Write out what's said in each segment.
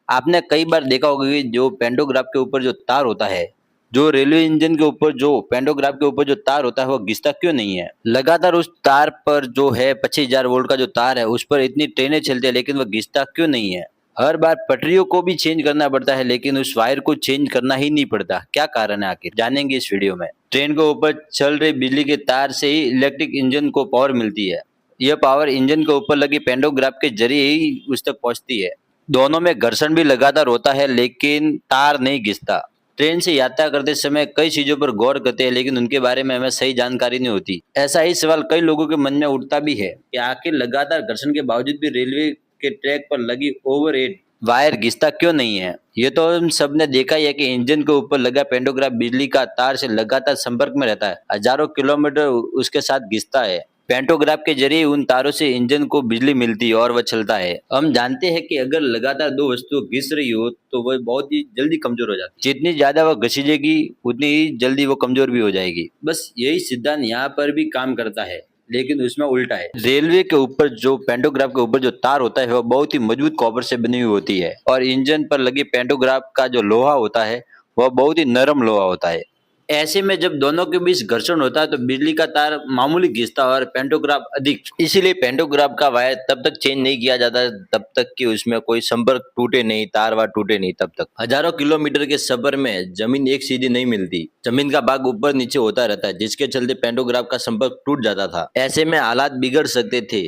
आपने कई बार देखा होगा कि जो पेंटोग्राफ के ऊपर जो तार होता है, जो रेलवे इंजन के ऊपर जो पेंटोग्राफ के ऊपर जो तार होता है वो घिसता क्यों नहीं है? लगातार उस तार पर जो है 25,000 वोल्ट का जो तार है उस पर इतनी ट्रेनें चलती है लेकिन वो घिसता क्यों नहीं है? हर बार पटरियों को भी चेंज करना पड़ता है लेकिन उस वायर को चेंज करना ही नहीं पड़ता। क्या कारण है आखिर? जानेंगे इस वीडियो में। ट्रेन के ऊपर चल रही बिजली के तार से ही इलेक्ट्रिक इंजन को पावर मिलती है। यह पावर इंजन के ऊपर लगी पेंटोग्राफ के जरिए ही उस तक पहुंचती है। दोनों में घर्षण भी लगातार होता है लेकिन तार नहीं घिसता। ट्रेन से यात्रा करते समय कई चीजों पर गौर करते हैं लेकिन उनके बारे में हमें सही जानकारी नहीं होती। ऐसा ही सवाल कई लोगों के मन में उठता भी है कि आखिर लगातार घर्षण के बावजूद भी रेलवे के ट्रैक पर लगी ओवरहेड वायर घिसता क्यों नहीं है? ये तो हम सब ने देखा ही है कि इंजन के ऊपर लगा पेंटोग्राफ बिजली का तार से लगातार संपर्क में रहता है, हजारों किलोमीटर उसके साथ घिसता है। पेंटोग्राफ के जरिए उन तारों से इंजन को बिजली मिलती है और वह चलता है। हम जानते हैं कि अगर लगातार दो वस्तुएं घिस रही हो तो वह बहुत ही जल्दी कमजोर हो जाती है। जितनी ज्यादा वह घसीजेगी उतनी ही जल्दी वो कमजोर भी हो जाएगी। बस यही सिद्धांत यहाँ पर भी काम करता है लेकिन उसमें उल्टा है। रेलवे के ऊपर जो पेंटोग्राफ के ऊपर जो तार होता है वह बहुत ही मजबूत कॉपर से बनी हुई होती है और इंजन पर लगी पेंटोग्राफ का जो लोहा होता है वह बहुत ही नरम लोहा होता है। ऐसे में जब दोनों के बीच घर्षण होता है तो बिजली का तार मामूली घिसता है और पेंटोग्राफ अधिक। इसीलिए पेंटोग्राफ का वायर तब तक चेंज नहीं किया जाता तब तक कि उसमें कोई संपर्क टूटे नहीं, तार वार टूटे नहीं। तब तक हजारों किलोमीटर के सफर में जमीन एक सीधी नहीं मिलती, जमीन का भाग ऊपर नीचे होता रहता है जिसके चलते पेंटोग्राफ का संपर्क टूट जाता था। ऐसे में हालात बिगड़ सकते थे।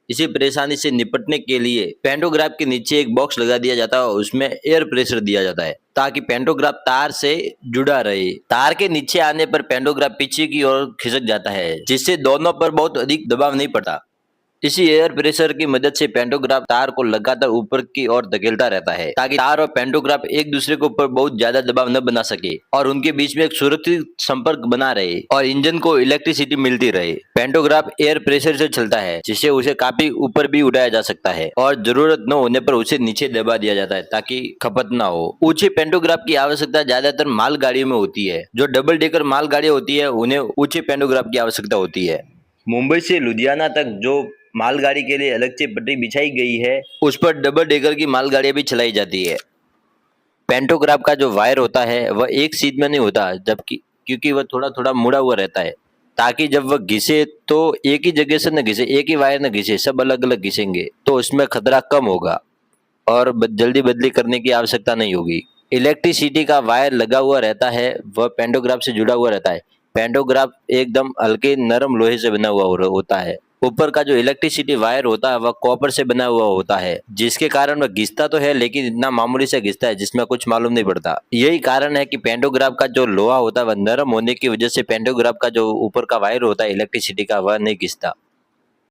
इसी परेशानी से निपटने के लिए पेंटोग्राफ के नीचे एक बॉक्स लगा दिया जाता है और उसमें एयर प्रेशर दिया जाता है ताकि पेंटोग्राफ तार से जुड़ा रहे। तार के नीचे आने पर पेंटोग्राफ पीछे की ओर खिसक जाता है जिससे दोनों पर बहुत अधिक दबाव नहीं पड़ता। इसी एयर प्रेशर की मदद से पेंटोग्राफ तार को लगातार ऊपर की ओर धकेलता रहता है ताकि तार और पेंटोग्राफ एक दूसरे के ऊपर बहुत ज्यादा दबाव न बना सके और उनके बीच में एक सुरक्षित संपर्क बना रहे और इंजन को इलेक्ट्रिसिटी मिलती रहे। पेंटोग्राफ एयर प्रेशर से चलता है जिससे उसे काफी ऊपर भी उठाया जा सकता है और जरूरत न होने पर उसे नीचे दबा दिया जाता है ताकि खपत ना हो। ऊंचे पेंटोग्राफ की आवश्यकता ज्यादातर मालगाड़ियों में होती है। जो डबल डेकर मालगाड़ियां होती है उन्हें ऊंचे पेंटोग्राफ की आवश्यकता होती है। मुंबई से लुधियाना तक जो मालगाड़ी के लिए अलग से पटरी बिछाई गई है उस पर डबल डेकर की मालगाड़ियां भी चलाई जाती है। पेंटोग्राफ का जो वायर होता है वह एक सीध में नहीं होता जबकि क्योंकि वह थोड़ा थोड़ा मुड़ा हुआ रहता है ताकि जब वह घिसे तो एक ही जगह से न घिसे, एक ही वायर न घिसे, सब अलग अलग घिसेंगे तो उसमें खतरा कम होगा और जल्दी बदली करने की आवश्यकता नहीं होगी। इलेक्ट्रिसिटी का वायर लगा हुआ रहता है वह पेंटोग्राफ से जुड़ा हुआ रहता है। पेंटोग्राफ एकदम हल्के नरम लोहे से बना हुआ होता है। ऊपर का जो इलेक्ट्रिसिटी वायर होता है वह कॉपर से बना हुआ होता है जिसके कारण वह घिसता तो है लेकिन इतना मामूली से घिसता है जिसमें कुछ मालूम नहीं पड़ता। यही कारण है कि पेंटोग्राफ का जो लोहा होता है वह नरम होने की वजह से पेंटोग्राफ का जो ऊपर का वायर होता है इलेक्ट्रिसिटी का वह नहीं घिसता।